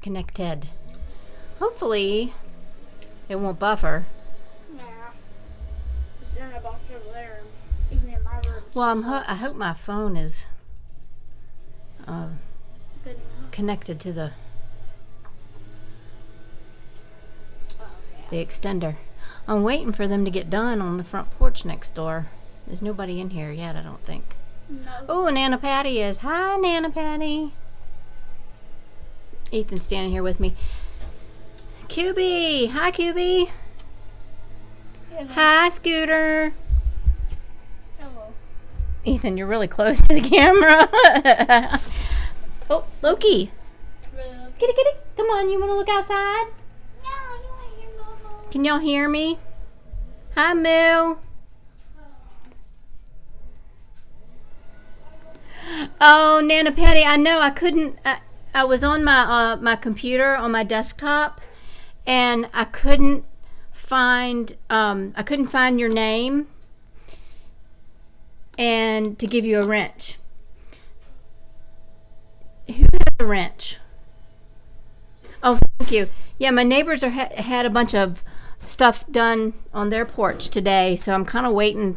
connected. Hopefully, it won't buffer. Nah. It's in a box over there. Even in my room. Well, I hope my phone is Good enough. connected to the Oh, extender. I'm waiting for them to get done on the front porch next door. There's nobody in here yet, I don't think. yeah. No. Oh, Nana Patty is. Hi, Nana Patty. Ethan's standing here with me. QB. Hi, QB. Hello. Hi, Scooter. Hello. Ethan, you're really close to the camera. Oh, Loki. Really? Kitty, kitty. Come on, you want to look outside? No, I don't want to hear Mama. Can y'all hear me? Hi, Moo. Oh, Nana Patty, I know I couldn't. I was on my my computer on my desktop, and I couldn't find your name, and to give you a wrench. Who has a wrench? Oh, thank you. Yeah, my neighbors had a bunch of stuff done on their porch today, so I'm kind of waiting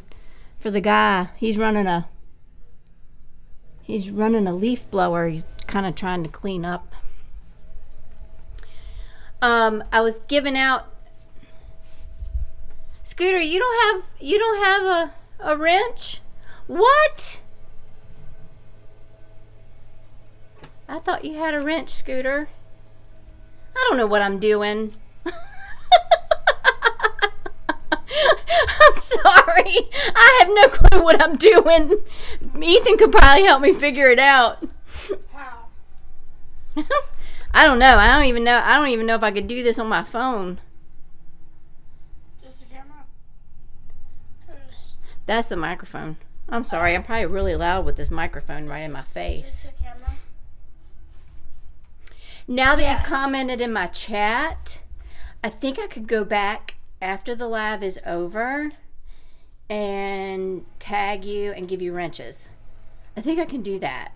for the guy. He's running a leaf blower. He's kind of trying to clean up. I was giving out. Scooter, you don't have a wrench? What? I thought you had a wrench, Scooter. I don't know what I'm doing. I'm sorry. I have no clue what I'm doing. Ethan could probably help me figure it out. How? I don't know. I don't even know if I could do this on my phone. Just the camera? That's the microphone. I'm sorry. I'm probably really loud with this microphone right in my face. Just the camera? Now that Yes. you've commented in my chat, I think I could go back after the live is over and tag you and give you wrenches. I think I can do that.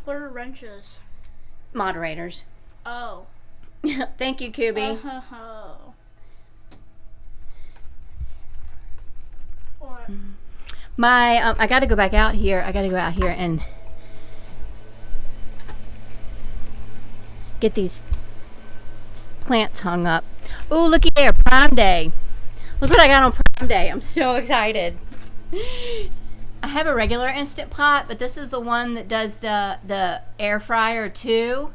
What are wrenches? Moderators. Oh. Thank you, Kubi. Oh. What? My I got to go back out here. I got to go out here and get these plants hung up. Oh, looky there, Prime Day. Look what I got on Prime Day. I'm so excited. I have a regular Instant Pot, but this is the one that does the air fryer too.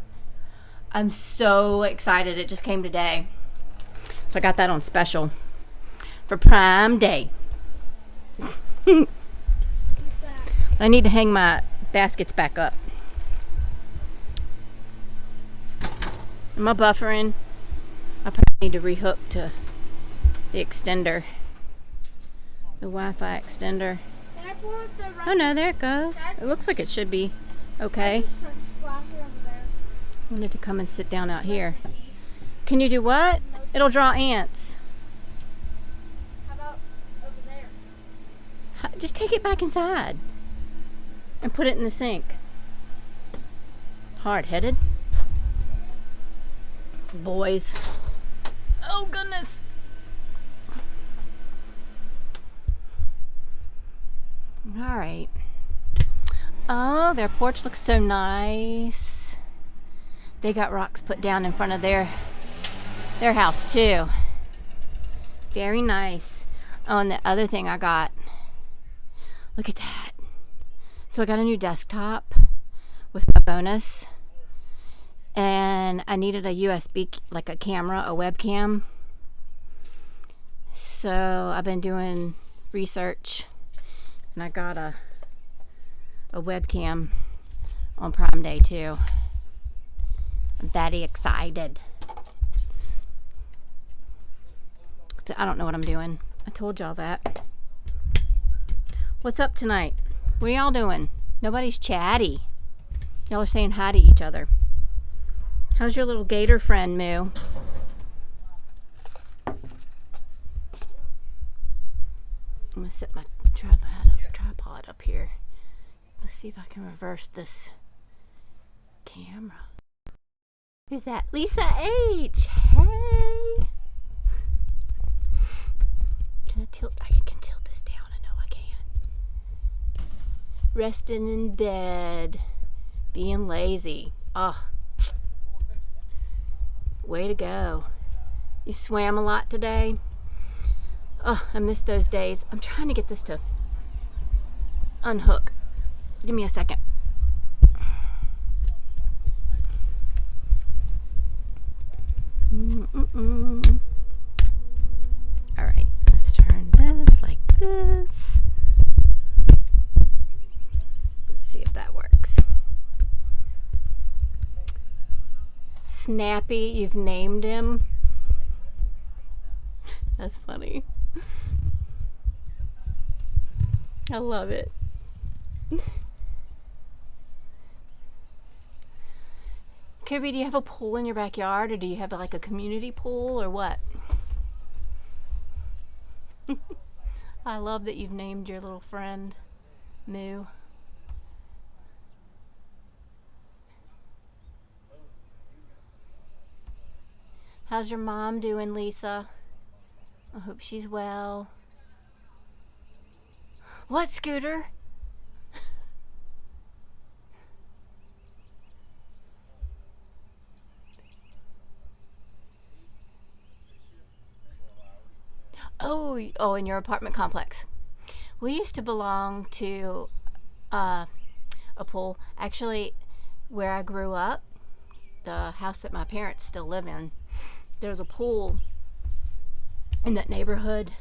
I'm so excited. It just came today. So I got that on special for Prime Day. What's that? I need to hang my baskets back up. Am I buffering? I probably need to rehook to the extender. The Wi-Fi extender. Can I pour the rest? Oh no, there it goes. It looks like it should be okay. Just start splashing over there. I wanted to come and sit down out here. Tea. Can you do what? It'll draw ants. How about over there? Just take it back inside and put it in the sink. Hard-headed. Boys. Oh goodness. All right. Oh, their porch looks so nice. They got rocks put down in front of their house too. Very nice. Oh, and the other thing I got. Look at that. So I got a new desktop with my bonus. And I needed a USB, like a camera, a webcam. So I've been doing research, and I got a webcam on Prime Day too. I'm very excited. I don't know what I'm doing. I told y'all that. What's up tonight? What are y'all doing? Nobody's chatty. Y'all are saying hi to each other. How's your little gator friend, Moo? I'm gonna set my tripod up here. Let's see if I can reverse this camera. Who's that? Lisa H. Hey. Can I tilt? I can tilt this down. I know I can. Resting in bed. Being lazy. Oh. Way to go. You swam a lot today? Oh, I missed those days. I'm trying to get this to unhook. Give me a second. All right, let's turn this like this. Let's see if that works. Snappy, you've named him. That's funny. I love it. Kirby, do you have a pool in your backyard, or do you have like a community pool, or what? I love that you've named your little friend Moo. How's your mom doing, Lisa? I hope she's well. What, Scooter? Oh, in your apartment complex. We used to belong to a pool. Actually, where I grew up, the house that my parents still live in, there's a pool in that neighborhood,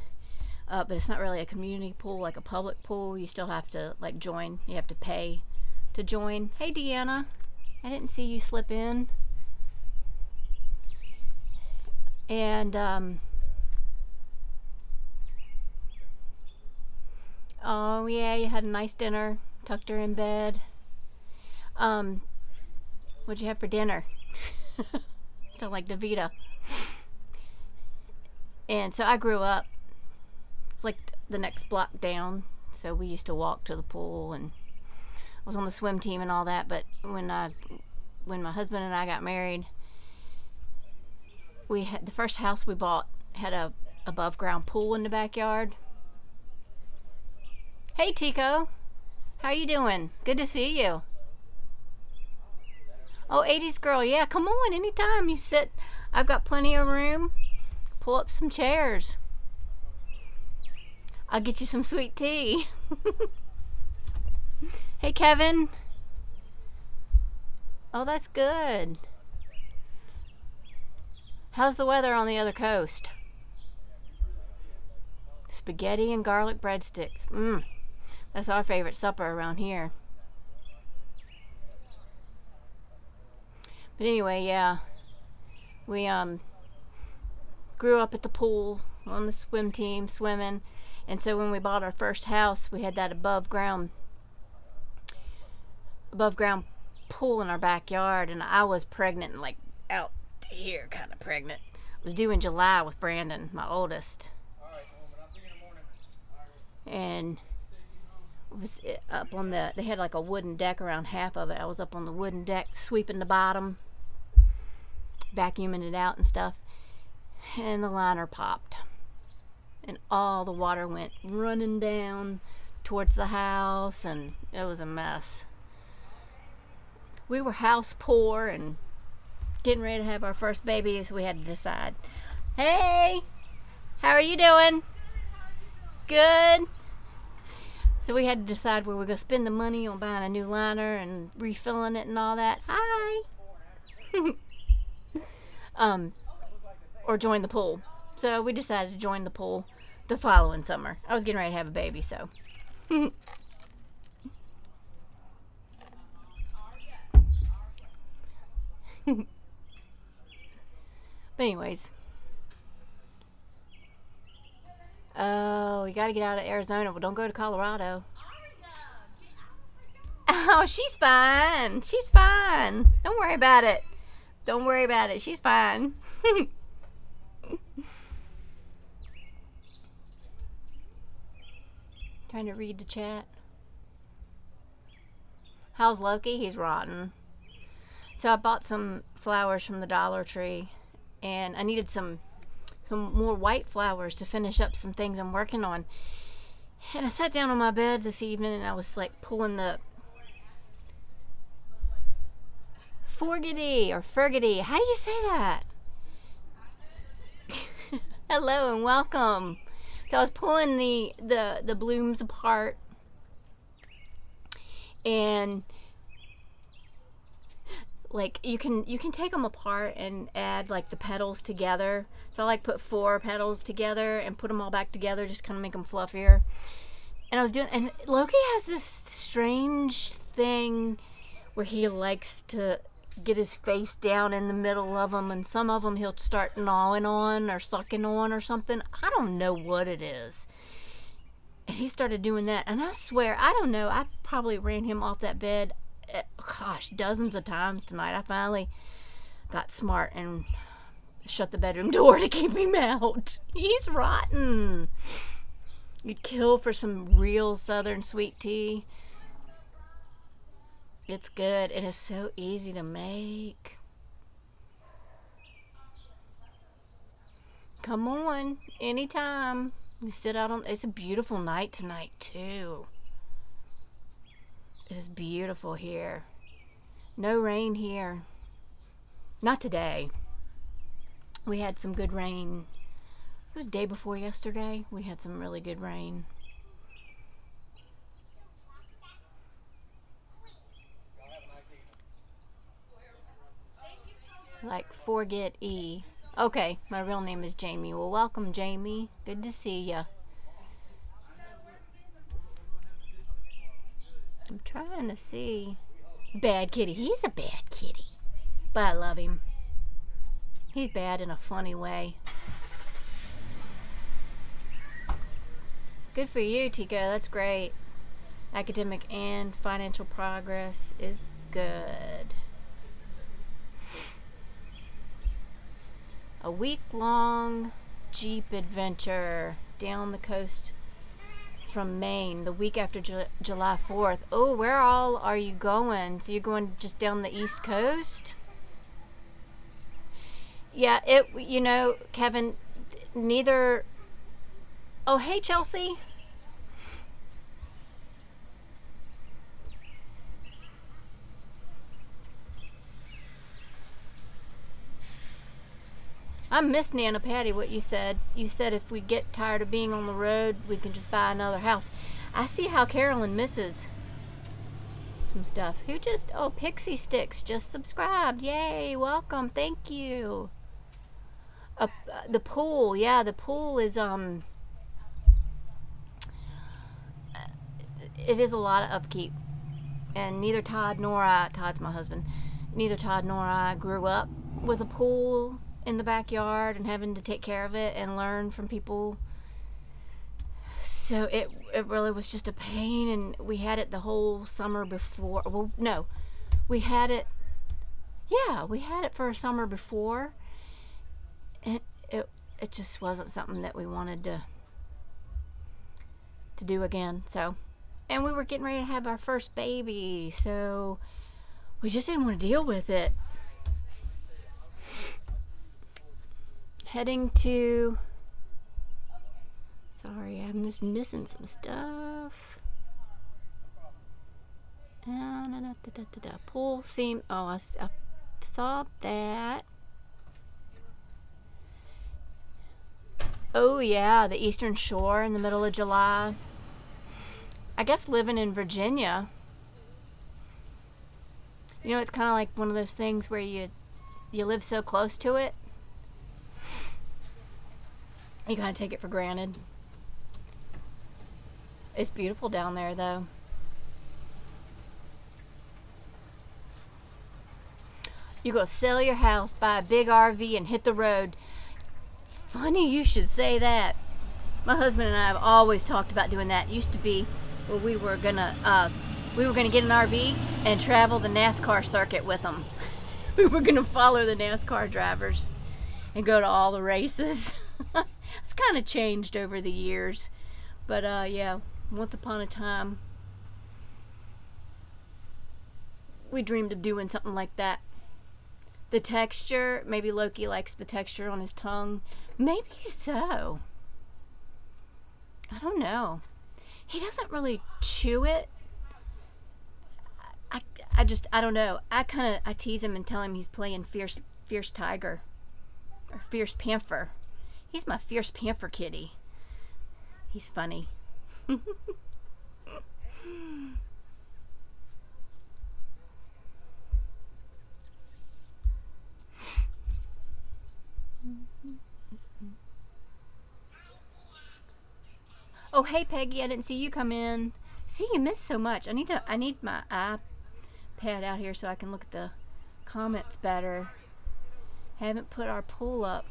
but it's not really a community pool, like a public pool. You still have to like join. You have to pay to join. Hey, Deanna, I didn't see you slip in. And oh yeah, you had a nice dinner. Tucked her in bed. What'd you have for dinner? Sound like Davita. And so I grew up, it's like the next block down, so we used to walk to the pool, and I was on the swim team and all that. But when my husband and I got married, we had the first house we bought had a above ground pool in the backyard. Hey Tico, how you doing? Good to see you. Oh, 80s girl, yeah, come on, anytime you sit. I've got plenty of room. Pull up some chairs. I'll get you some sweet tea. Hey Kevin. Oh, that's good. How's the weather on the other coast? Spaghetti and garlic breadsticks. That's our favorite supper around here. But anyway, yeah. We grew up at the pool on the swim team, swimming. And so when we bought our first house, we had that above ground pool in our backyard, and I was pregnant, like out here, kind of pregnant. I was due in July with Brandon, my oldest. And was up on they had like a wooden deck around half of it. I was up on the wooden deck sweeping the bottom, vacuuming it out and stuff, and the liner popped, and all the water went running down towards the house, and it was a mess. We were house poor and getting ready to have our first baby, so we had to decide. Hey, how are you doing? Good. So we had to decide where we're going to spend the money on buying a new liner and refilling it and all that. Hi. Or join the pool. So we decided to join the pool the following summer. I was getting ready to have a baby, so. But anyways. Oh, we got to get out of Arizona, but don't go to Colorado. Oh, she's fine. She's fine. Don't worry about it. Don't worry about it. She's fine. Trying to read the chat. How's Loki? He's rotten. So I bought some flowers from the Dollar Tree, and I needed some more white flowers to finish up some things I'm working on. And I sat down on my bed this evening and I was like pulling the Forgety or Fergity. How do you say that? Hello and welcome. So I was pulling the blooms apart, and like you can take them apart and add like the petals together. So I like put 4 petals together and put them all back together, just kind of make them fluffier. And I was doing, and Loki has this strange thing where he likes to get his face down in the middle of them, and some of them he'll start gnawing on or sucking on or something. I don't know what it is. And he started doing that, and I swear, I don't know, I probably ran him off that bed, dozens of times tonight. I finally got smart and shut the bedroom door to keep him out. He's rotten. You'd kill for some real southern sweet tea. It's good. It is so easy to make. Come on, anytime. We sit out on. It's a beautiful night tonight too. It is beautiful here. No rain here. Not today. We had some good rain. It was the day before yesterday. We had some really good rain. Like forget E. Okay, my real name is Jamie. Well, welcome, Jamie. Good to see ya. I'm trying to see. Bad kitty. He's a bad kitty. But I love him. He's bad in a funny way. Good for you, Tico. That's great. Academic and financial progress is good. A week-long Jeep adventure down the coast from Maine the week after July 4th. Oh, where all are you going? So you're going just down the East Coast? Yeah, Kevin, neither... Oh, hey, Chelsea. I miss Nana Patty, what you said. You said if we get tired of being on the road, we can just buy another house. I see how Carolyn misses some stuff. Who just... Oh, Pixie Sticks just subscribed. Yay, welcome. Thank you. The pool. Yeah, the pool is... It is a lot of upkeep. And neither Todd nor I... Todd's my husband. Neither Todd nor I grew up with a pool in the backyard and having to take care of it and learn from people. So it really was just a pain, and we had it the whole summer before. Well, no, we had it for a summer before, and it just wasn't something that we wanted to do again. So, and we were getting ready to have our first baby, so we just didn't want to deal with it. Heading to... Sorry, I'm just missing some stuff. Pool seam... Oh, I saw that. Oh, yeah, the Eastern Shore in the middle of July. I guess living in Virginia. You know, it's kind of like one of those things where you live so close to it. You gotta take it for granted. It's beautiful down there, though. You go sell your house, buy a big RV, and hit the road. Funny you should say that. My husband and I have always talked about doing that. It used to be where we were gonna get an RV and travel the NASCAR circuit with them. We were gonna follow the NASCAR drivers and go to all the races. It's kind of changed over the years, but yeah, once upon a time we dreamed of doing something like that. The texture, maybe Loki likes the texture on his tongue. Maybe so. I don't know. He doesn't really chew it. I don't know. I tease him and tell him he's playing fierce tiger or fierce panther. He's my fierce panther kitty. He's funny. Oh, hey Peggy, I didn't see you come in. See, you missed so much. I need my iPad out here so I can look at the comments better. Haven't put our pool up.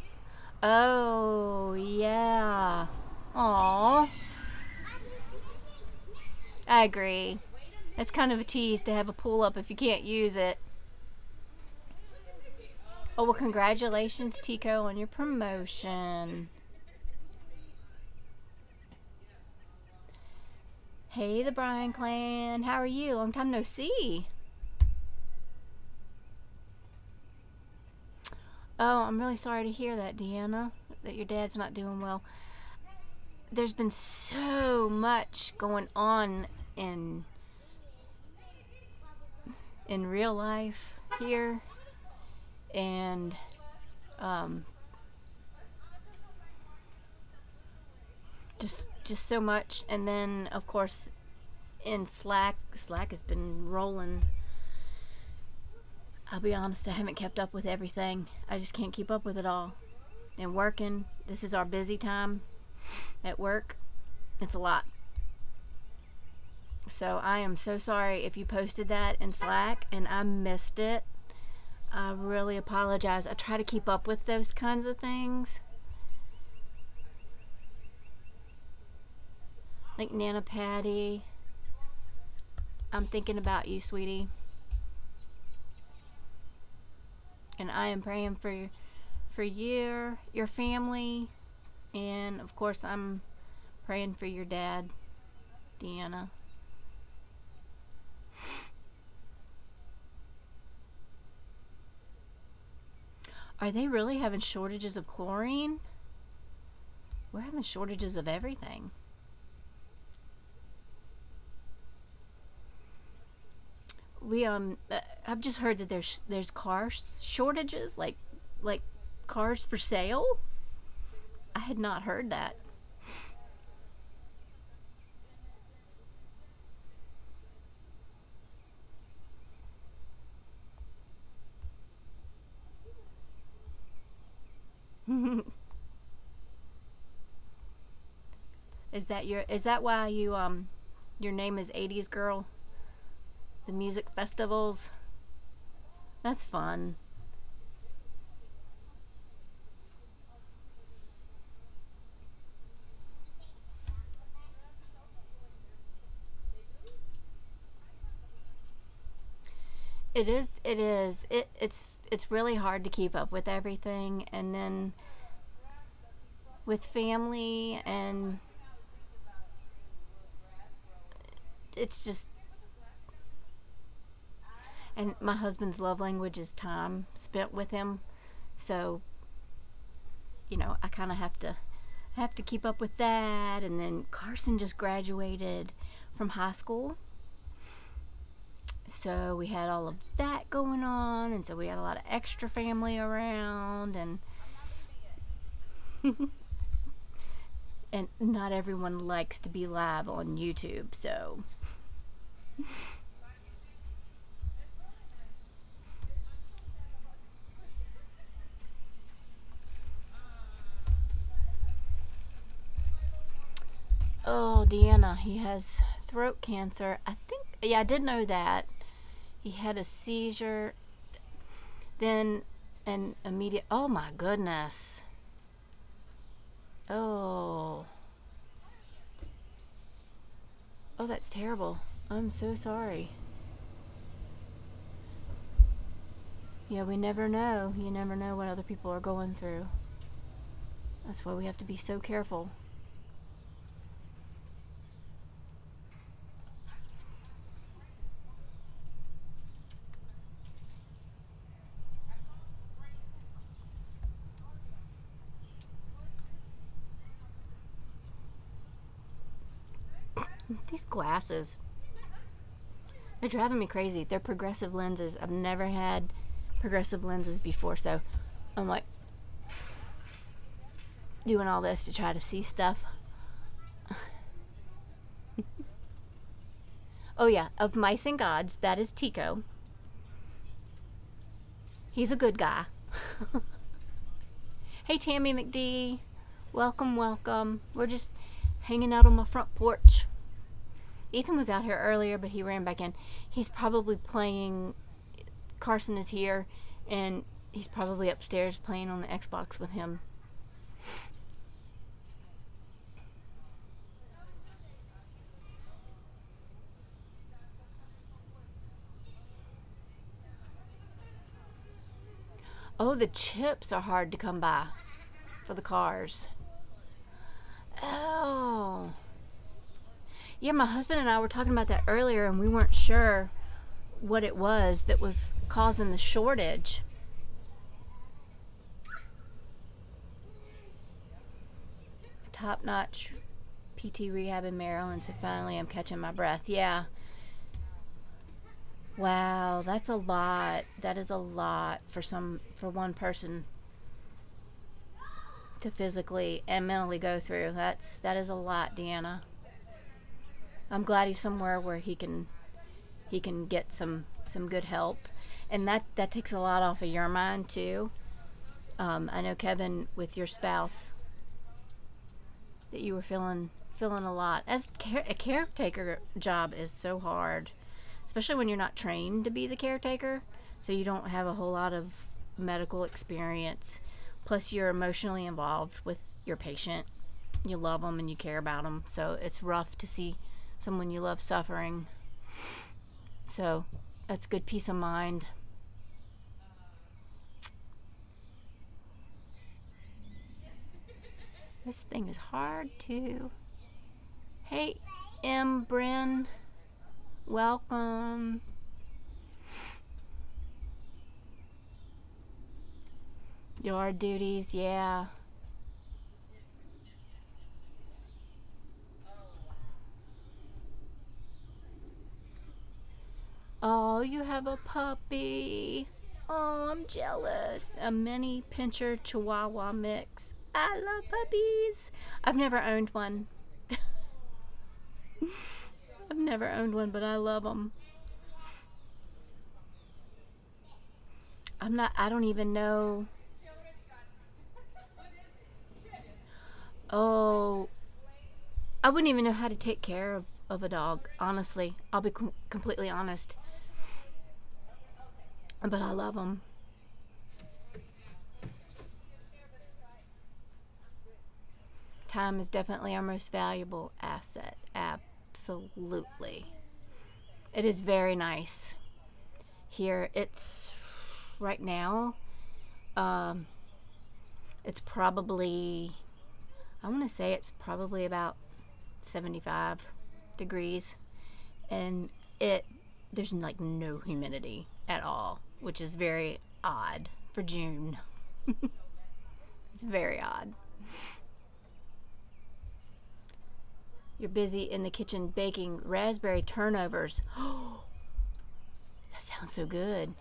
Oh, yeah. Aw. I agree. It's kind of a tease to have a pool up if you can't use it. Oh, well, congratulations, Tico, on your promotion. Hey, the Bryan clan. How are you? Long time no see. Oh, I'm really sorry to hear that, Deanna, that your dad's not doing well. There's been so much going on in real life here, and just so much. And then of course in Slack has been rolling. I'll be honest, I haven't kept up with everything. I just can't keep up with it all. And working, this is our busy time at work. It's a lot. So I am so sorry if you posted that in Slack and I missed it. I really apologize. I try to keep up with those kinds of things. Like Nana Patty, I'm thinking about you, sweetie. And I am praying for your family, and of course I'm praying for your dad, Deanna. Are they really having shortages of chlorine? We're having shortages of everything. I've just heard that there's car shortages, like cars for sale. I had not heard that. Is that why your name is 80s girl? The music festivals? That's fun. It is. It's really hard to keep up with everything, and then with family, and it's just, and my husband's love language is time spent with him. So, I kind of have to keep up with that. And then Carson just graduated from high school, so we had all of that going on, and so we had a lot of extra family around, and and not everyone likes to be live on YouTube, so oh, Deanna, he has throat cancer. I think, yeah, I did know that. He had a seizure, then an immediate, oh my goodness. Oh. Oh, that's terrible. I'm so sorry. Yeah, we never know. You never know what other people are going through. That's why we have to be so careful. These glasses, they're driving me crazy. They're progressive lenses. I've never had progressive lenses before, so I'm like doing all this to try to see stuff. Oh yeah, of Mice and Gods, that is Tico. He's a good guy. Hey Tammy McD, welcome, welcome. We're just hanging out on my front porch. Ethan was out here earlier, but he ran back in. He's probably playing, Carson is here, and he's probably upstairs playing on the Xbox with him. Oh, the chips are hard to come by for the cars. Oh. Yeah, my husband and I were talking about that earlier, and we weren't sure what it was that was causing the shortage. Top-notch PT rehab in Maryland, so finally I'm catching my breath. Yeah. Wow, that's a lot. That is a lot for one person to physically and mentally go through. That is a lot, Deanna. I'm glad he's somewhere where he can get some good help, and that takes a lot off of your mind too. I know, Kevin, with your spouse, that you were feeling a lot. As a caretaker job is so hard, especially when you're not trained to be the caretaker, so you don't have a whole lot of medical experience. Plus, you're emotionally involved with your patient. You love them and you care about them, so it's rough to see someone you love suffering. So that's good peace of mind. This thing is hard too. Hey, M. Bryn, welcome. Yard duties, yeah. Oh, you have a puppy. Oh, I'm jealous. A mini pincher chihuahua mix. I love puppies. I've never owned one. I've never owned one, but I love them. I don't even know. Oh, I wouldn't even know how to take care of a dog, honestly. I'll be completely honest. But I love them. Time is definitely our most valuable asset. Absolutely. It is very nice. Here, it's right now, it's probably, I want to say it's probably about 75 degrees, and there's like no humidity at all, which is very odd for June. It's very odd. You're busy in the kitchen baking raspberry turnovers. Oh, that sounds so good.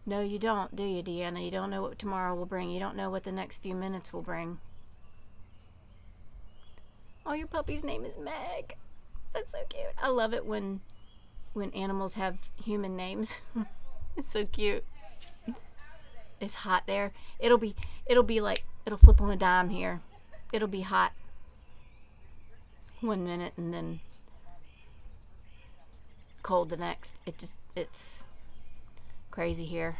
No, you don't, do you, Deanna? You don't know what tomorrow will bring. You don't know what the next few minutes will bring. Oh, your puppy's name is Meg. That's so cute. I love it when animals have human names. It's so cute. It's hot there. It'll be like, it'll flip on a dime here. It'll be hot 1 minute and then cold the next. It's crazy here.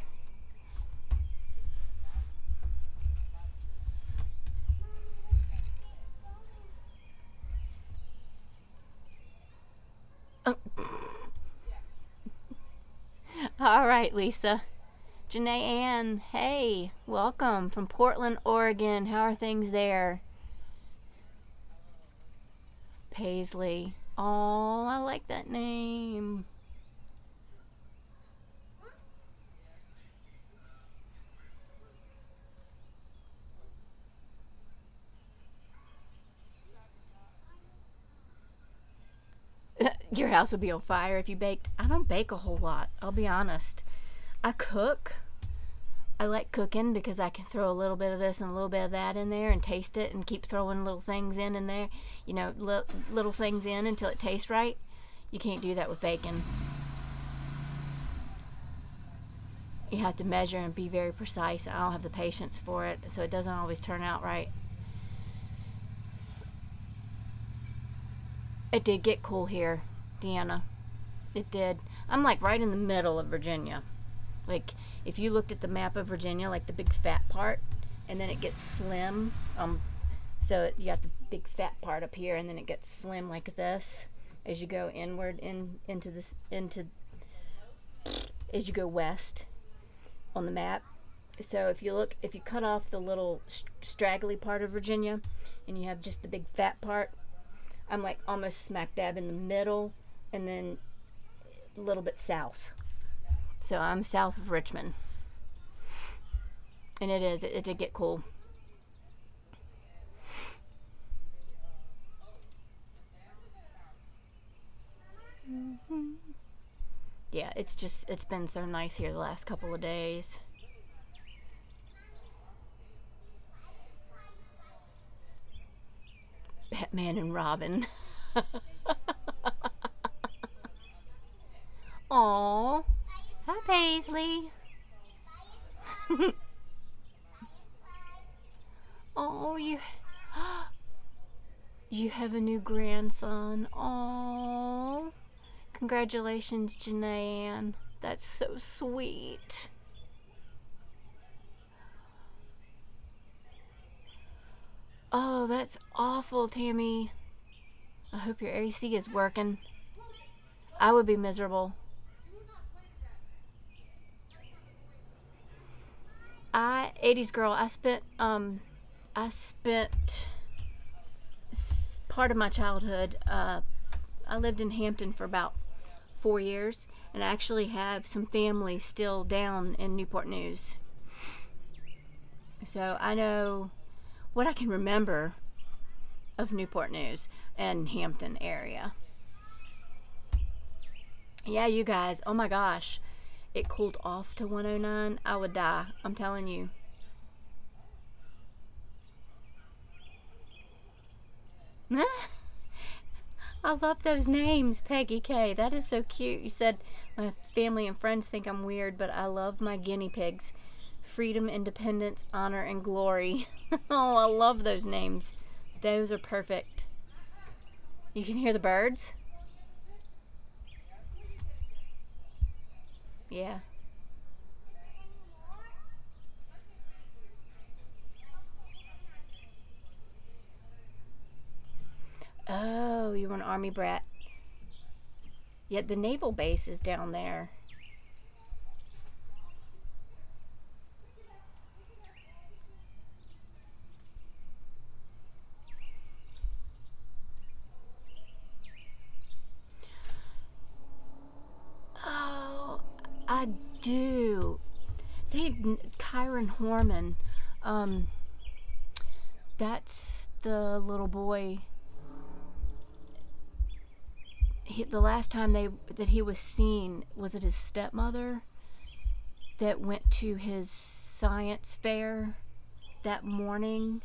Oh. All right, Lisa. Janae Ann, hey, welcome from Portland, Oregon. How are things there? Paisley. Oh, I like that name. your house would be on fire if you baked. I don't bake a whole lot, I'll be honest. I cook. I like cooking because I can throw a little bit of this and a little bit of that in there and taste it and keep throwing little things in there. You know, little things in until it tastes right. You can't do that with bacon. You have to measure and be very precise. I don't have the patience for it, so it doesn't always turn out right. It did get cool here, Deanna. It did. I'm like right in the middle of Virginia. Like, if you looked at the map of Virginia, like the big fat part, and then it gets slim. So you got the big fat part up here, and then it gets slim like this as you go inward as you go west on the map. So if you cut off the little straggly part of Virginia, and you have just the big fat part, I'm like almost smack dab in the middle, and then a little bit south. So I'm south of Richmond. And it did get cool. Yeah, it's been so nice here the last couple of days. Batman and Robin. Aww. Hi, Paisley. Oh, you have a new grandson. Oh, congratulations, Janae. That's so sweet. Oh, that's awful, Tammy. I hope your AC is working. I would be miserable. 80s girl. I spent part of my childhood. I lived in Hampton for about 4 years, and I actually have some family still down in Newport News. So I know what I can remember of Newport News and Hampton area. Yeah, you guys. Oh my gosh. It cooled off to 109. I would die. I'm telling you. I love those names, Peggy K. That is so cute. You said my family and friends think I'm weird, but I love my guinea pigs. Freedom, independence, honor, and glory. Oh, I love those names. Those are perfect. You can hear the birds? Yeah. Oh, you were an Army brat. Yet the naval base is down there. Oh, I do. Kyron Horman. That's the little boy. The last time that he was seen, was it his stepmother that went to his science fair that morning?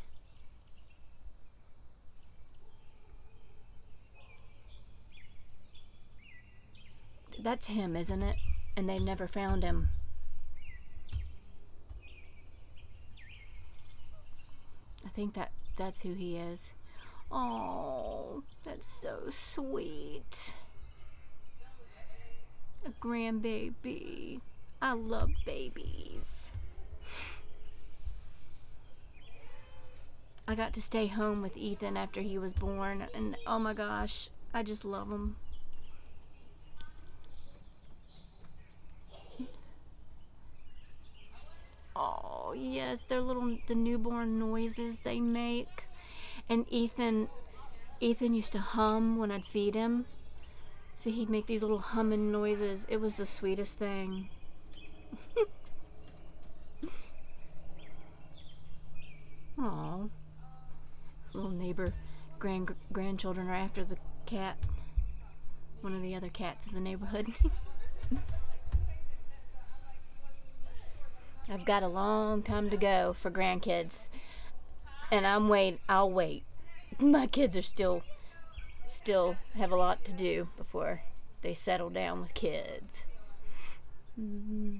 That's him, isn't it? And they've never found him. I think that's who he is. Oh, that's so sweet. A grandbaby. I love babies. I got to stay home with Ethan after he was born, and oh my gosh, I just love him. Oh, yes, the newborn noises they make. And Ethan used to hum when I'd feed him. So he'd make these little humming noises. It was the sweetest thing. Aww. Little neighbor grandchildren are after the cat. one of the other cats in the neighborhood. I've got a long time to go for grandkids, and I'll wait. My kids are still have a lot to do before they settle down with kids. Mm-hmm.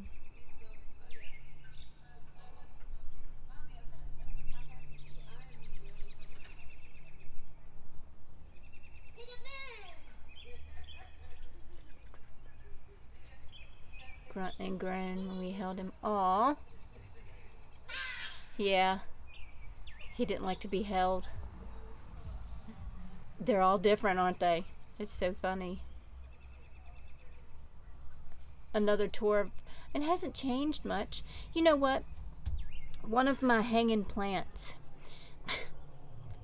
Grunt and groan when we held him. Aw. Yeah. He didn't like to be held. They're all different, aren't they? It's so funny. Another tour. It hasn't changed much. You know what? One of my hanging plants.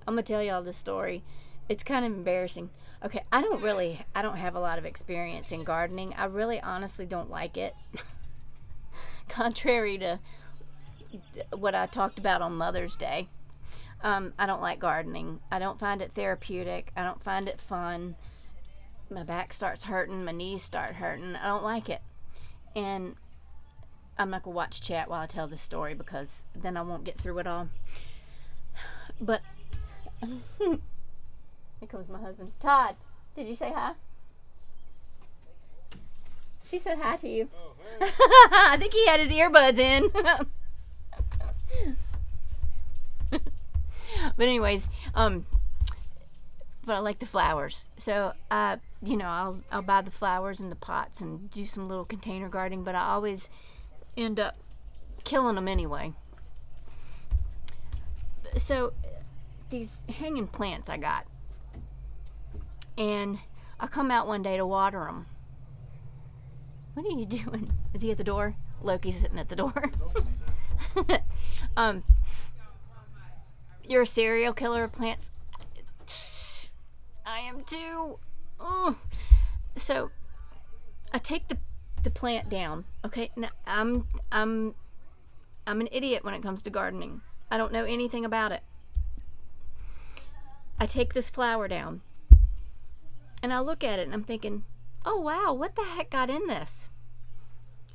I'm going to tell y'all this story. It's kind of embarrassing. Okay, I don't have a lot of experience in gardening. I really honestly don't like it. Contrary to what I talked about on Mother's Day. I don't like gardening. I don't find it therapeutic. I don't find it fun. My back starts hurting. My knees start hurting. I don't like it. And I'm not going to watch chat while I tell this story because then I won't get through it all. But here comes my husband. Todd, did you say hi? She said hi to you. Oh, hi. I think he had his earbuds in. But anyways, but I like the flowers. So I'll buy the flowers in the pots and do some little container gardening, but I always end up killing them anyway. So these hanging plants I got, and I come out one day to water them. What are you doing? Is he at the door? Loki's sitting at the door. You're a serial killer of plants. I am too. So I take the plant down. Okay, now I'm an idiot when it comes to gardening. I don't know anything about it. I take this flower down and I look at it and I'm thinking, oh wow, what the heck got in this?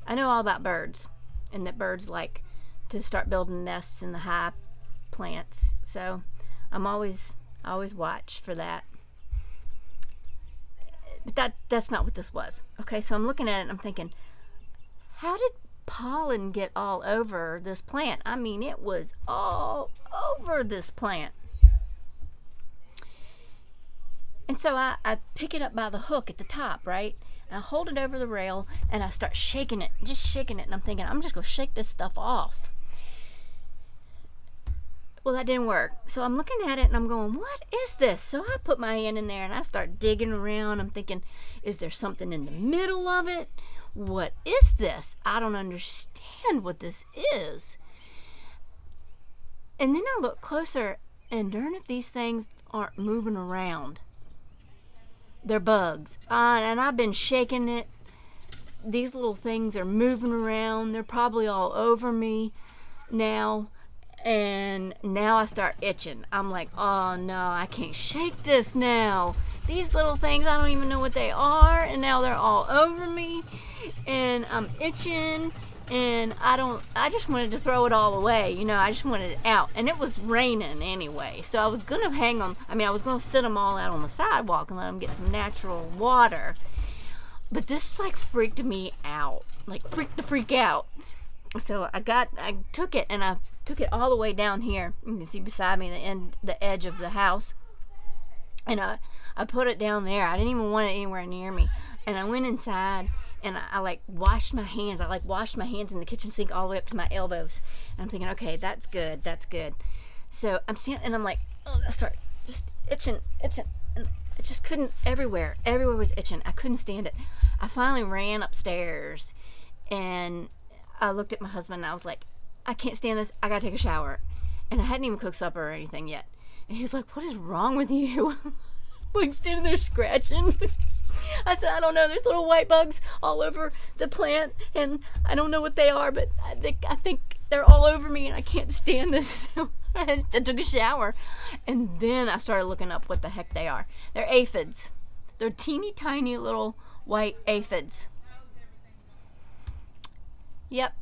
I know all about birds and that birds like to start building nests in the high plants. So I always watch for that. But that's not what this was. Okay, so I'm looking at it and I'm thinking, how did pollen get all over this plant? I mean, it was all over this plant. And so I pick it up by the hook at the top, right? And I hold it over the rail and I start shaking it, just shaking it. And I'm thinking, I'm just going to shake this stuff off. Well, that didn't work. So I'm looking at it and I'm going, what is this? So I put my hand in there and I start digging around. I'm thinking, is there something in the middle of it? What is this? I don't understand what this is. And then I look closer and darn if these things aren't moving around. They're bugs. And I've been shaking it. These little things are moving around. They're probably all over me now. And now I start itching. I'm like, oh no, I can't shake this now. These little things, I don't even know what they are. And now they're all over me. And I'm itching. And I just wanted to throw it all away. You know, I just wanted it out. And it was raining anyway. So I was going to I was going to sit them all out on the sidewalk and let them get some natural water. But this like freaked me out. Like freaked the freak out. So I took it and I took it all the way down here. You can see beside me the edge of the house. And I put it down there. I didn't even want it anywhere near me. And I went inside and I like washed my hands. I like washed my hands in the kitchen sink all the way up to my elbows. And I'm thinking, okay, that's good. So I'm standing and I'm like, oh, I start just itching. And it just couldn't, everywhere was itching. I couldn't stand it. I finally ran upstairs and I looked at my husband and I was like, I can't stand this. I gotta take a shower. And I hadn't even cooked supper or anything yet. And he was like, what is wrong with you? Like standing there scratching. I said, I don't know. There's little white bugs all over the plant and I don't know what they are, but I think they're all over me and I can't stand this. So I took a shower and then I started looking up what the heck they are. They're aphids. They're teeny tiny little white aphids. Yep.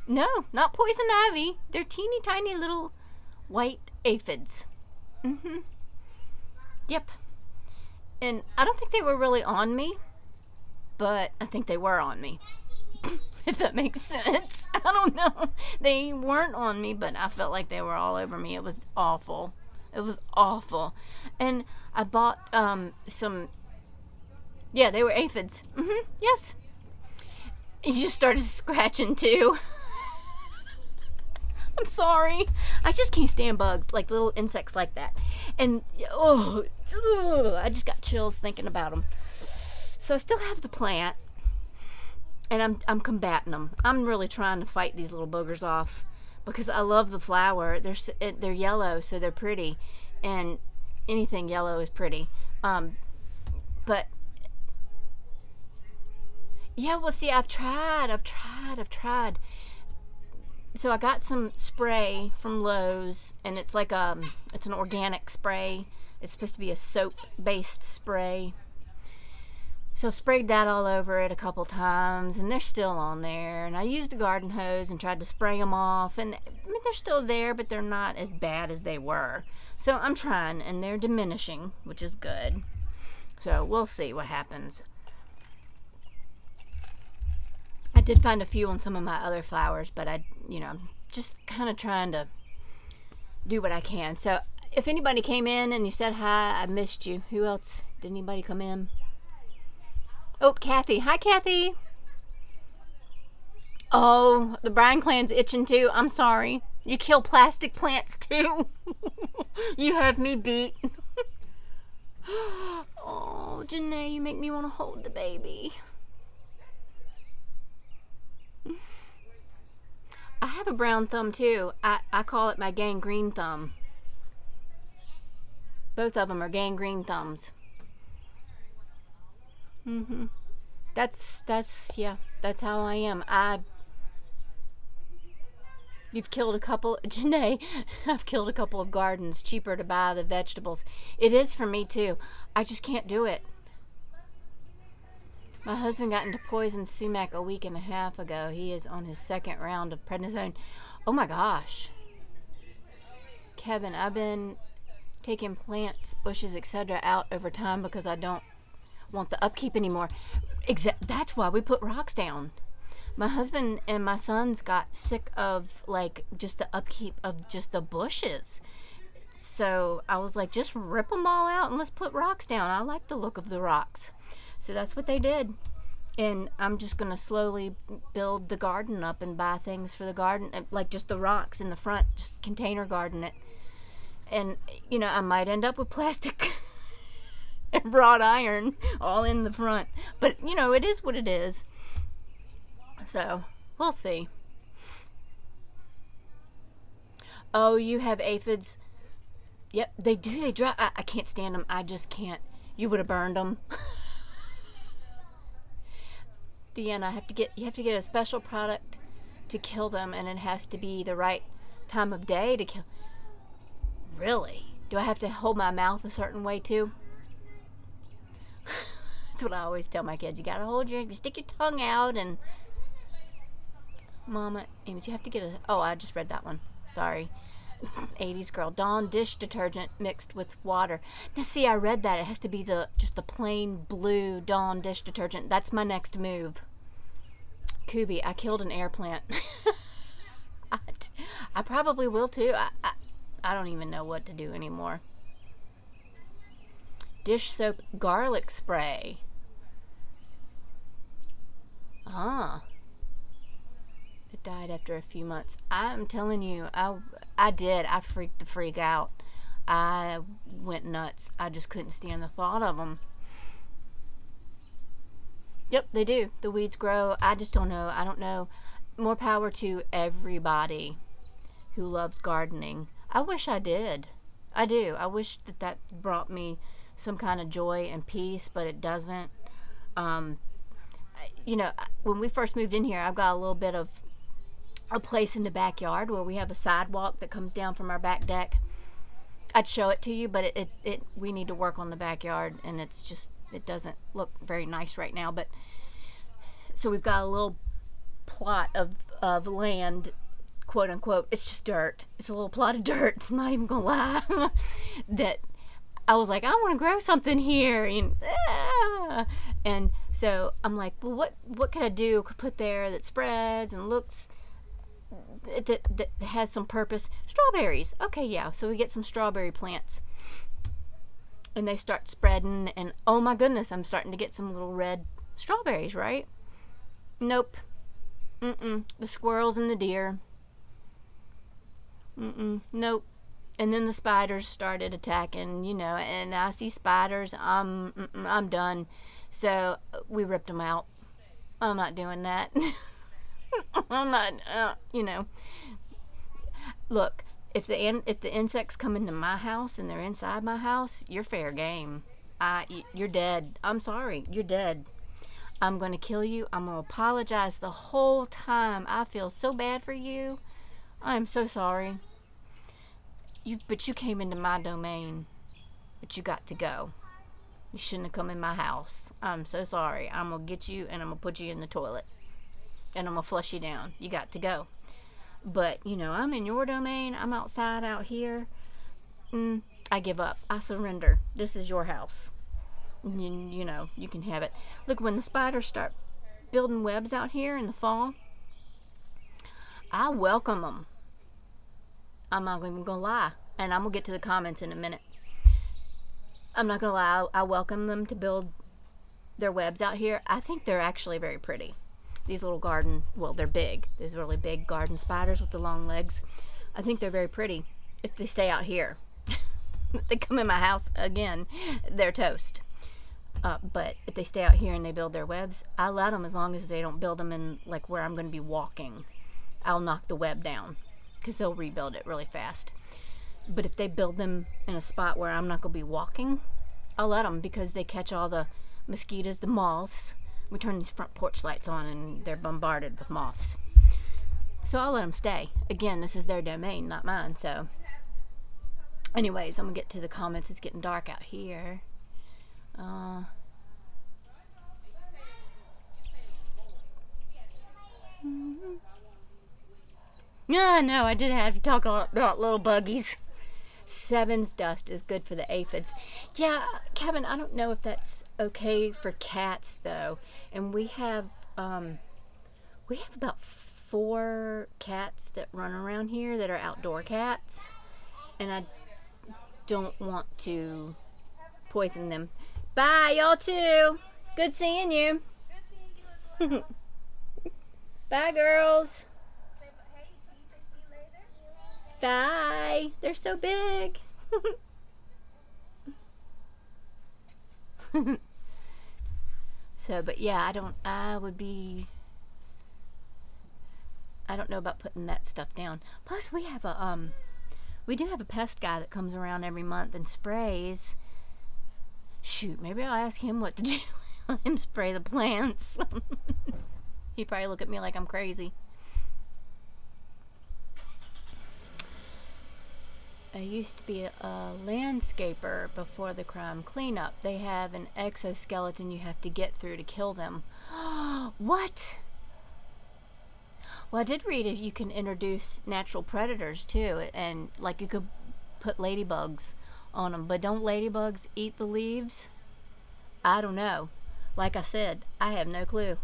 No, not poison ivy. They're teeny tiny little white aphids. Mm-hmm. Yep. And I don't think they were really on me, but I think they were on me. If that makes sense. I don't know. They weren't on me, but I felt like they were all over me. It was awful. It was awful. And I bought some, yeah, they were aphids. Mm-hmm. Yes. You just started scratching too. I'm sorry. I just can't stand bugs, like little insects like that. And I just got chills thinking about them. So I still have the plant, and I'm combating them. I'm really trying to fight these little boogers off because I love the flower. They're yellow, so they're pretty, and anything yellow is pretty. But yeah, well, see, I've tried. So I got some spray from Lowe's, and it's like it's an organic spray. It's supposed to be a soap-based spray. So I've sprayed that all over it a couple times, and they're still on there. And I used a garden hose and tried to spray them off, and I mean, they're still there, but they're not as bad as they were. So I'm trying, and they're diminishing, which is good. So we'll see what happens. I did find a few on some of my other flowers, but I'm just kind of trying to do what I can. So if anybody came in and you said hi, I missed you. Who else? Did anybody come in? Oh, Kathy. Hi, Kathy. Oh, the Bryan clan's itching too. I'm sorry. You kill plastic plants too. You have me beat. Oh, Janae, you make me want to hold the baby. I have a brown thumb too. I call it my gangrene thumb. Both of them are gangrene thumbs. Mm-hmm. That's how I am. You've killed a couple, Janae, I've killed a couple of gardens. Cheaper to buy the vegetables. It is for me too. I just can't do it. My husband got into poison sumac a week and a half ago. He is on his second round of prednisone. Oh my gosh. Kevin, I've been taking plants, bushes, etc. out over time because I don't want the upkeep anymore. That's why we put rocks down. My husband and my sons got sick of like just the upkeep of just the bushes. So I was like, just rip them all out and let's put rocks down. I like the look of the rocks. So that's what they did. And I'm just going to slowly build the garden up and buy things for the garden, like just the rocks in the front, just container garden it. And, I might end up with plastic and wrought iron all in the front. But, it is what it is. So, we'll see. Oh, you have aphids? Yep, they do. They dry. I can't stand them. I just can't. You would have burned them. Deanna, you have to get a special product to kill them, and it has to be the right time of day to kill. Really? Do I have to hold my mouth a certain way too? That's what I always tell my kids. You gotta you stick your tongue out and MamaAmes, you have to get I just read that one. Sorry. 80s girl. Dawn dish detergent mixed with water. Now see, I read that. It has to be just the plain blue Dawn dish detergent. That's my next move. Kubi, I killed an air plant. I probably will too. I don't even know what to do anymore. Dish soap garlic spray. It died after a few months. I'm telling you, I did. I freaked the freak out. I went nuts. I just couldn't stand the thought of them. Yep, they do. The weeds grow. I just don't know. I don't know. More power to everybody who loves gardening. I wish I did. I do. I wish that brought me some kind of joy and peace, but it doesn't. When we first moved in here, I've got a little bit of a place in the backyard where we have a sidewalk that comes down from our back deck. I'd show it to you, but we need to work on the backyard, and it's just it doesn't look very nice right now. But so we've got a little plot of land, quote unquote. It's just dirt. It's a little plot of dirt. I'm not even gonna lie. That I was like, I want to grow something here, and so I'm like, well, what could I do? Could put there that spreads and looks that has some purpose. Strawberries. Okay, yeah. So we get some strawberry plants, and they start spreading, and oh my goodness, I'm starting to get some little red strawberries. Right? Nope. The squirrels and the deer. Nope. And then the spiders started attacking, and I see spiders. I'm done. So we ripped them out. I'm not doing that. I'm not, Look, if the insects come into my house and they're inside my house, you're fair game. You're dead. I'm sorry. You're dead. I'm going to kill you. I'm going to apologize the whole time. I feel so bad for you. I'm so sorry. But you came into my domain. But you got to go. You shouldn't have come in my house. I'm so sorry. I'm going to get you and I'm going to put you in the toilet. And I'm going to flush you down. You got to go. But, I'm in your domain. I'm outside out here. I give up. I surrender. This is your house. You can have it. Look, when the spiders start building webs out here in the fall, I welcome them. I'm not even gonna lie, and I'm gonna get to the comments in a minute. I'm not gonna lie, I welcome them to build their webs out here. I think they're actually very pretty. These little they're big. These really big garden spiders with the long legs. I think they're very pretty if they stay out here. If they come in my house again, they're toast. But if they stay out here and they build their webs, I let them as long as they don't build them in like where I'm going to be walking. I'll knock the web down because they'll rebuild it really fast. But if they build them in a spot where I'm not going to be walking, I'll let them because they catch all the mosquitoes, the moths. We turn these front porch lights on and they're bombarded with moths. So I'll let them stay. Again, this is their domain, not mine. So anyways, I'm going to get to the comments. It's getting dark out here. Yeah, no, I did have to talk about little buggies. Seven's dust is good for the aphids. Yeah, Kevin, I don't know if that's okay for cats though. And we have about 4 cats that run around here that are outdoor cats, and I don't want to poison them. Bye, y'all too. Good seeing you. Bye, girls. Bye. They're so big. But yeah, I don't know about putting that stuff down. Plus we do have a pest guy that comes around every month and sprays. Shoot, maybe I'll ask him what to do. Let him spray the plants. He'd probably look at me like I'm crazy. I used to be a landscaper before the crime cleanup. They have an exoskeleton you have to get through to kill them. What? Well, I did read if you can introduce natural predators too, and like you could put ladybugs on them, but don't ladybugs eat the leaves? I don't know. Like I said, I have no clue.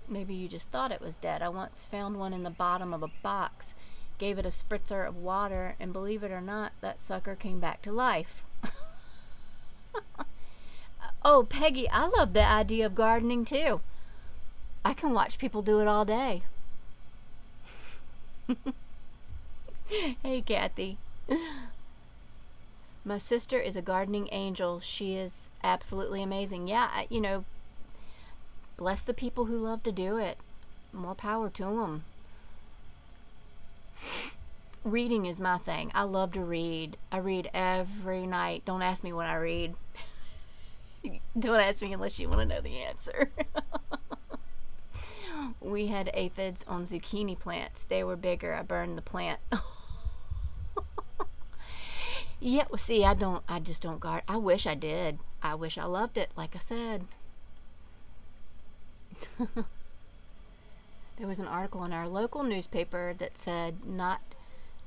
Maybe you just thought it was dead. I once found one in the bottom of a box, gave it a spritzer of water, and believe it or not, that sucker came back to life. Oh, Peggy, I love the idea of gardening too. I can watch people do it all day. Hey, Kathy. My sister is a gardening angel. She is absolutely amazing. Yeah, bless the people who love to do it. More power to them. Reading is my thing. I love to read. I read every night. Don't ask me what I read. Don't ask me unless you want to know the answer. We had aphids on zucchini plants. They were bigger. I burned the plant. Yeah, well, see, I just don't garden. I wish I did. I wish I loved it, like I said. There was an article in our local newspaper that said not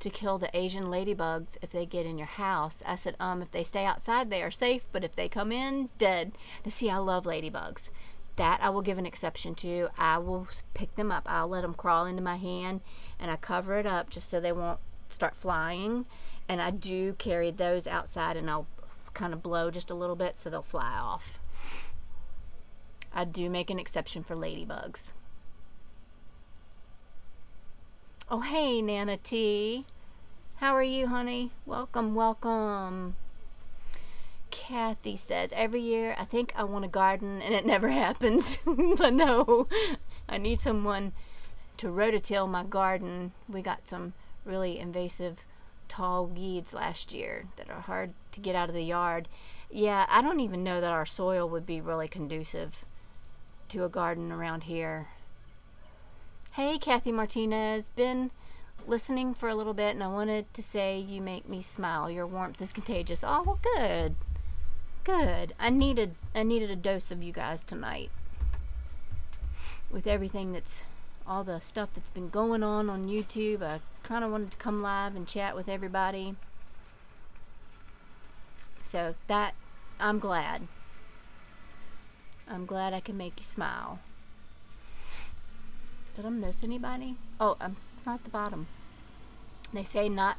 to kill the Asian ladybugs if they get in your house. I said, if they stay outside, they are safe, but if they come in, dead. To see, I love ladybugs. That I will give an exception to. I will pick them up. I'll let them crawl into my hand, and I cover it up just so they won't start flying. And I do carry those outside, and I'll kind of blow just a little bit so they'll fly off. I do make an exception for ladybugs. Oh, hey, Nana T. How are you, honey? Welcome, welcome. Kathy says, every year I think I want a garden and it never happens. But no, I need someone to rototill my garden. We got some really invasive tall weeds last year that are hard to get out of the yard. Yeah, I don't even know that our soil would be really conducive to a garden around here. Hey, Kathy Martinez, been listening for a little bit, and I wanted to say you make me smile. Your warmth is contagious. Oh, well, good. Good. I needed a dose of you guys tonight. With everything all the stuff that's been going on YouTube, I kind of wanted to come live and chat with everybody. So I'm glad. I'm glad I can make you smile. Did I miss anybody? Oh, I'm not at the bottom. They say not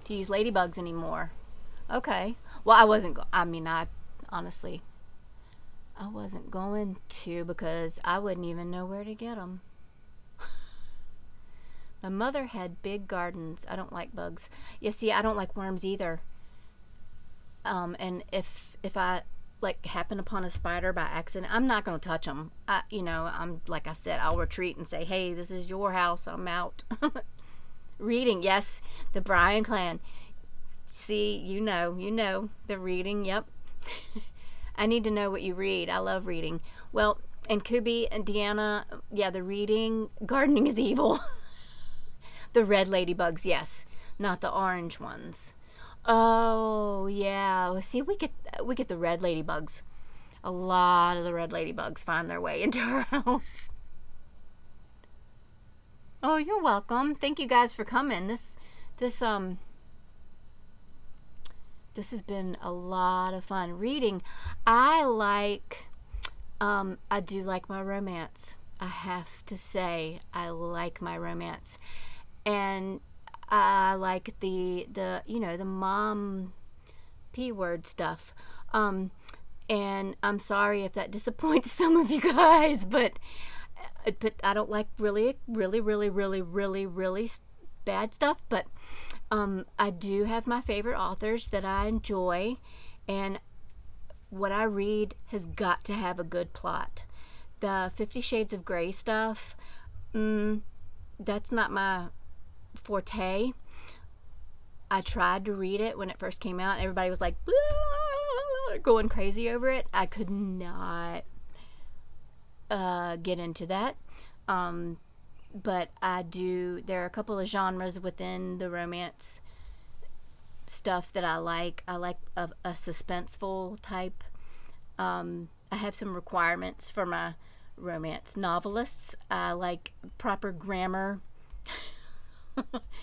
to use ladybugs anymore. Okay. Well, I wasn't honestly, I wasn't going to, because I wouldn't even know where to get them. My mother had big gardens. I don't like bugs. You see, I don't like worms either. And if I happen upon a spider by accident, I'm not going to touch them. I'm like I said, I'll retreat and say, hey, this is your house. I'm out. Reading, yes, the Bryan clan. See, you know the reading. Yep. I need to know what you read. I love reading. Well, and Kubi and Deanna, yeah, the reading. Gardening is evil. The red ladybugs, yes, not the orange ones. Oh, yeah. See, we get the red ladybugs. A lot of the red ladybugs find their way into our house. Oh, you're welcome. Thank you guys for coming. This has been a lot of fun reading. I do like my romance. I have to say, I like my romance. And I like the mom P-word stuff. And I'm sorry if that disappoints some of you guys, but I don't like really bad stuff. But I do have my favorite authors that I enjoy, and what I read has got to have a good plot. The 50 Shades of Grey stuff, that's not my forte. I tried to read it when it first came out. Everybody was like going crazy over it. I could not get into that. But there are a couple of genres within the romance stuff that I like. I like a suspenseful type. I have some requirements for my romance novelists. I like proper grammar,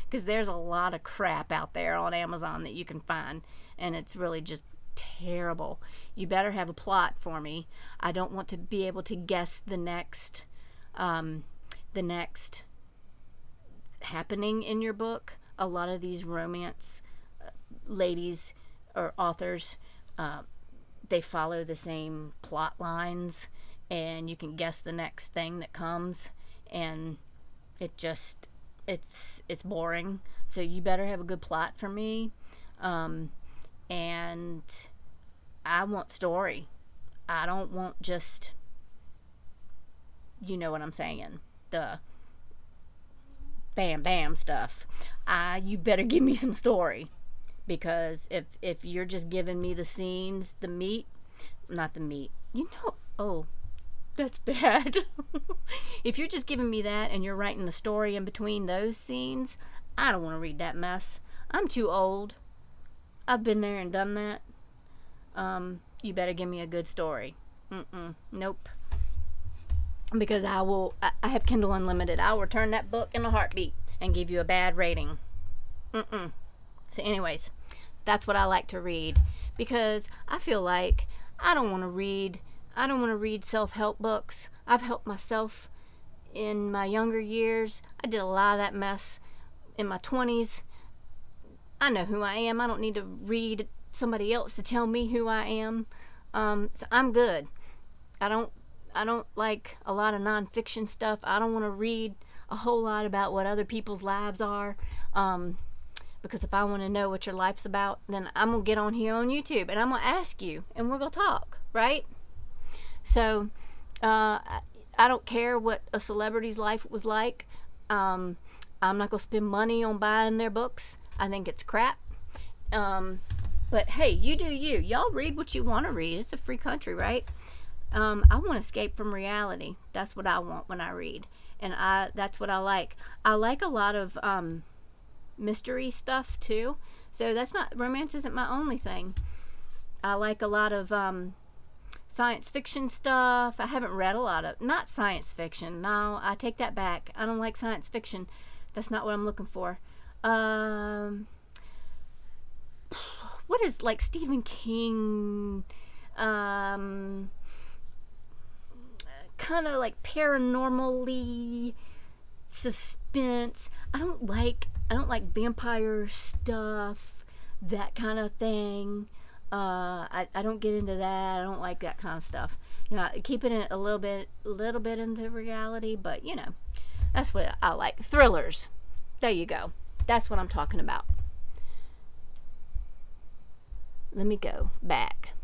because there's a lot of crap out there on Amazon that you can find, and it's really just terrible. You better have a plot for me. I don't want to be able to guess the next happening in your book. A lot of these romance ladies or authors, they follow the same plot lines, and you can guess the next thing that comes, and it's boring. So you better have a good plot for me. And I want story. I don't want just, you know what I'm saying, the bam bam stuff. You better give me some story, because if you're just giving me the scenes, the meat, not the meat, oh, that's bad. If you're just giving me that and you're writing the story in between those scenes, I don't want to read that mess. I'm too old. I've been there and done that. You better give me a good story. Nope. Because I have Kindle Unlimited. I'll return that book in a heartbeat and give you a bad rating. So anyways, that's what I like to read, because I feel like I don't want to read self-help books. I've helped myself in my younger years. I did a lot of that mess in my 20s. I know who I am. I don't need to read somebody else to tell me who I am. So I'm good. I don't like a lot of nonfiction stuff. I don't want to read a whole lot about what other people's lives are. Because if I want to know what your life's about, then I'm going to get on here on YouTube and I'm going to ask you and we're going to talk, right? So, I don't care what a celebrity's life was like. I'm not going to spend money on buying their books. I think it's crap. But hey, you do you. Y'all read what you want to read. It's a free country, right? I want to escape from reality. That's what I want when I read. And that's what I like. I like a lot of mystery stuff too. So romance isn't my only thing. I like a lot of science fiction stuff. I haven't read a lot of, not science fiction. No, I take that back. I don't like science fiction. That's not what I'm looking for. What is like Stephen King, kind of like paranormally suspense. I don't like vampire stuff, that kind of thing. I don't get into that. I don't like that kind of stuff. Keeping it a little bit into reality, but that's what I like. Thrillers. There you go. That's what I'm talking about. Let me go back.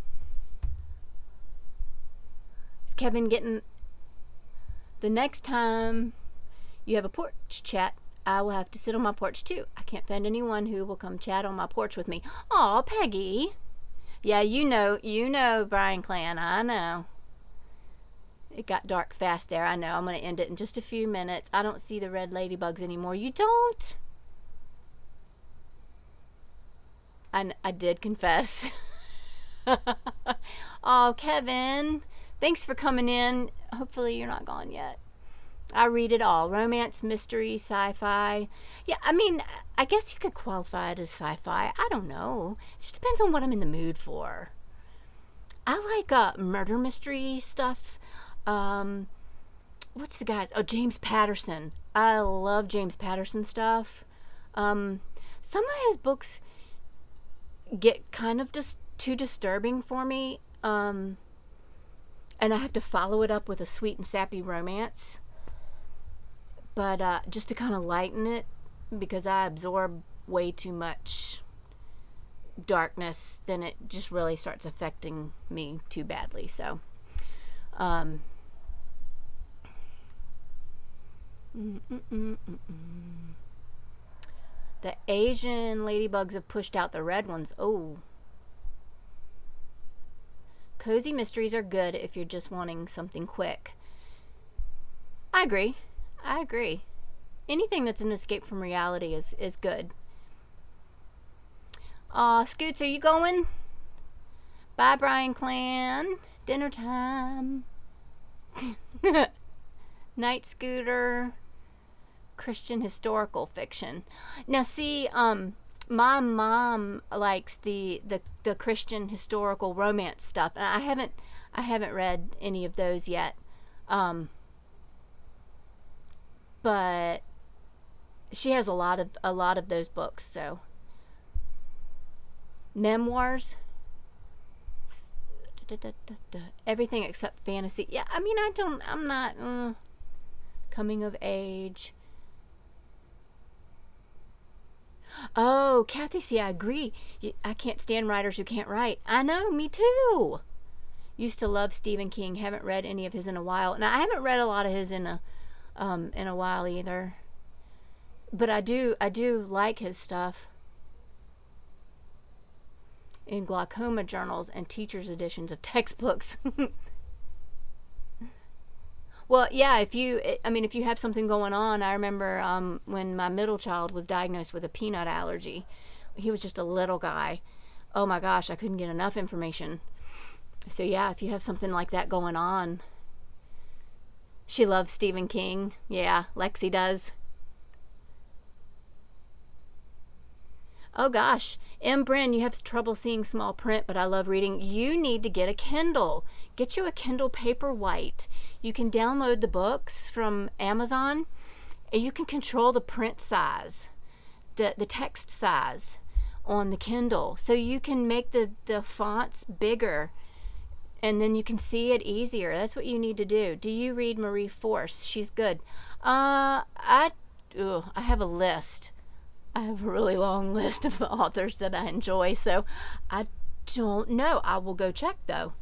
Is Kevin getting... The next time you have a porch chat, I will have to sit on my porch too. I can't find anyone who will come chat on my porch with me. Aw, Peggy. Yeah, you know, Brian Clan. I know. It got dark fast there. I know. I'm going to end it in just a few minutes. I don't see the red ladybugs anymore. You don't? I did confess. Oh, Kevin. Thanks for coming in. Hopefully you're not gone yet. I read it all. Romance, mystery, sci-fi. Yeah, I mean, I guess you could qualify it as sci-fi. I don't know. It just depends on what I'm in the mood for. I like murder mystery stuff. What's the guy's? Oh, James Patterson. I love James Patterson stuff. Some of his books get kind of just too disturbing for me. And I have to follow it up with a sweet and sappy romance. But just to kind of lighten it, because I absorb way too much darkness, then it just really starts affecting me too badly. So, the Asian ladybugs have pushed out the red ones. Oh. Cozy mysteries are good if you're just wanting something quick. I agree. Anything that's an escape from reality is good. Scoots, are you going? Bye, Brian Clan. Dinner time. Night Scooter. Christian historical fiction. Now, see, my mom likes the Christian historical romance stuff, and I haven't read any of those yet. But she has a lot of those books. So memoirs, everything except fantasy. Yeah, I mean, I'm not coming of age. Oh, Kathy, see, I agree. I can't stand writers who can't write. I know, me too. Used to love Stephen King. Haven't read any of his in a while. And I haven't read a lot of his in a while either. But I do like his stuff. In glaucoma journals and teacher's editions of textbooks. Well, yeah, if you have something going on, I remember when my middle child was diagnosed with a peanut allergy. He was just a little guy. oh my gosh, I couldn't get enough information. So yeah, if you have something like that going on. She loves Stephen King. Yeah, Lexi does. Oh gosh, M. Bryn, you have trouble seeing small print, but I love reading. You need to get a Kindle. Get you a Kindle Paperwhite. You can download the books from Amazon, and you can control the print size, the text size on the Kindle. So you can make the fonts bigger, and then you can see it easier. That's what you need to do. Do you read Marie Force? She's good. I have a list. I have a really long list of the authors that I enjoy, so I don't know. I will go check, though.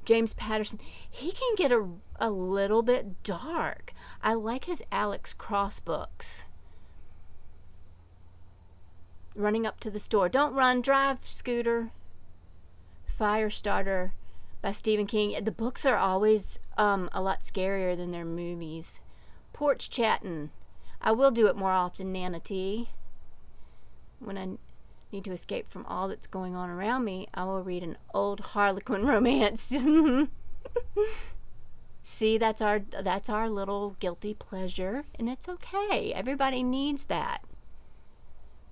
James Patterson, he can get a little bit dark. I like his Alex Cross books. Running up to the store. Don't run, drive, Scooter. Firestarter by Stephen King. The books are always a lot scarier than their movies. Porch Chatting. I will do it more often, Nana T. When I need to escape from all that's going on around me, I will read an old Harlequin romance. See, that's our little guilty pleasure, and it's okay. Everybody needs that.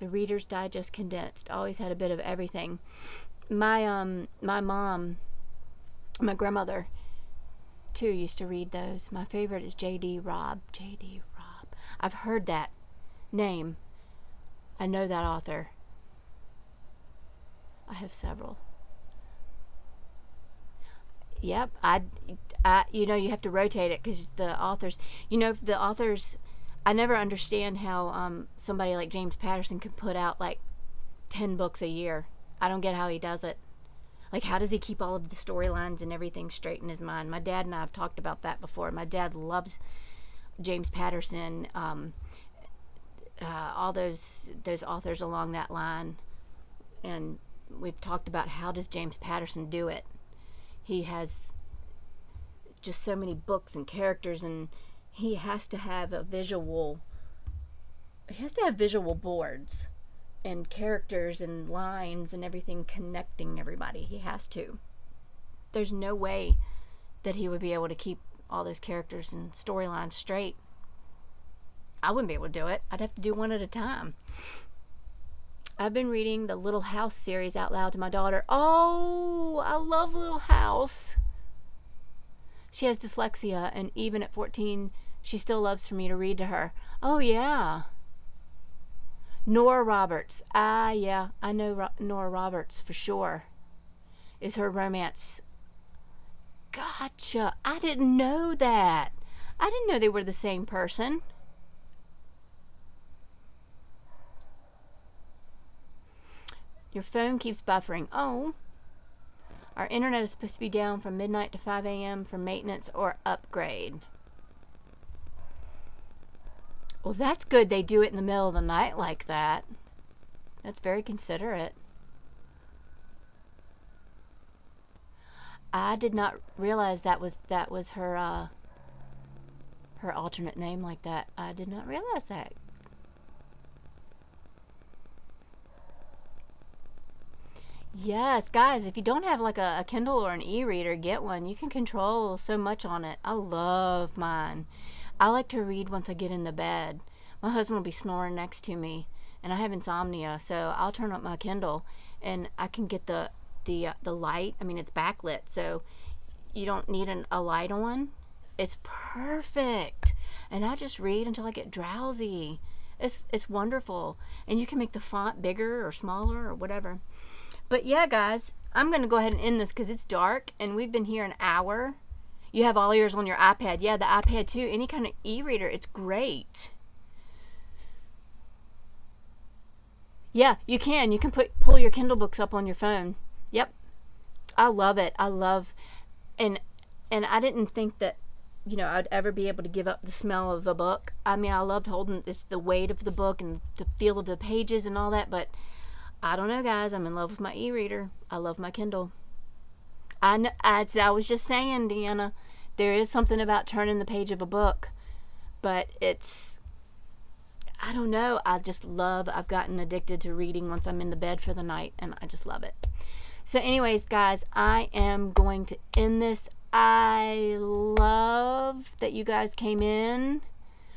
The Reader's Digest condensed. Always had a bit of everything. My mom, my grandmother, too, used to read those. My favorite is J.D. Robb. J.D. Robb. I've heard that name. I know that author. I have several. Yep, you have to rotate it because the authors, I never understand how somebody like James Patterson could put out like 10 books a year. I don't get how he does it. Like, how does he keep all of the storylines and everything straight in his mind? My dad and I have talked about that before. My dad loves James Patterson, all those authors along that line, and we've talked about how does James Patterson do it. He has just so many books and characters, and he has to have visual boards and characters and lines and everything connecting everybody. He has to. There's no way that he would be able to keep all those characters and storylines straight. I wouldn't be able to do it. I'd have to do one at a time. I've been reading the Little House series out loud to my daughter. Oh, I love Little House. She has dyslexia, and even at 14, she still loves for me to read to her. Oh, yeah. Nora Roberts. Yeah, I know Nora Roberts for sure. Is her romance. Gotcha. I didn't know that. I didn't know they were the same person. Your phone keeps buffering. Oh. Our internet is supposed to be down from midnight to 5 a.m. for maintenance or upgrade. Well, that's good they do it in the middle of the night like that. That's very considerate. I did not realize that was her her alternate name like that. I did not realize that. Yes, guys, if you don't have like a Kindle or an e-reader, get one. You can control so much on it. I love mine. I like to read once I get in the bed. My husband will be snoring next to me, and I have insomnia, so I'll turn up my Kindle, and I can get the light. I mean, it's backlit, so you don't need a light on. It's perfect, and I just read until I get drowsy. It's wonderful, and you can make the font bigger or smaller or whatever. But yeah, guys, I'm gonna go ahead and end this because it's dark, and we've been here an hour. You have all yours on your iPad. Yeah, the iPad too. Any kind of e-reader, it's great. Yeah, you can. You can pull your Kindle books up on your phone. Yep. I love it. I love, and I didn't think that, I'd ever be able to give up the smell of a book. I mean, I loved holding, it's the weight of the book and the feel of the pages and all that, but I don't know, guys. I'm in love with my e-reader. I love my Kindle. I was just saying, Deanna, there is something about turning the page of a book, but I don't know. I've gotten addicted to reading once I'm in the bed for the night, and I just love it. So anyways, guys, I am going to end this. I love that you guys came in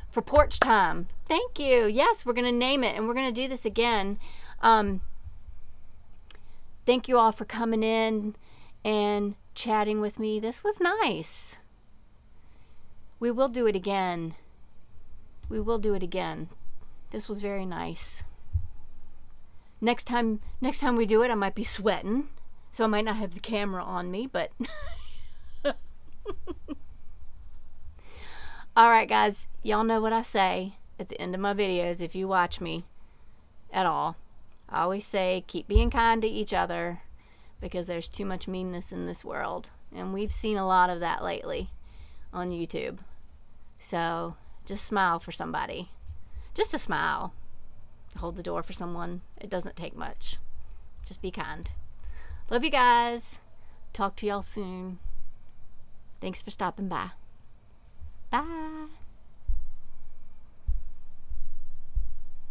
for Porch Time. Thank you. Yes, we're going to name it, and we're going to do this again. Thank you all for coming in and chatting with me. This was nice. We will do it again. We will do it again. This was very nice. Next time we do it, I might be sweating, so I might not have the camera on me, but all right, guys, y'all know what I say at the end of my videos if you watch me at all. I always say keep being kind to each other, because there's too much meanness in this world, and we've seen a lot of that lately on YouTube. So just smile for somebody. Just a smile. Hold the door for someone. It doesn't take much. Just be kind. Love you guys. Talk to y'all soon. Thanks for stopping by. Bye.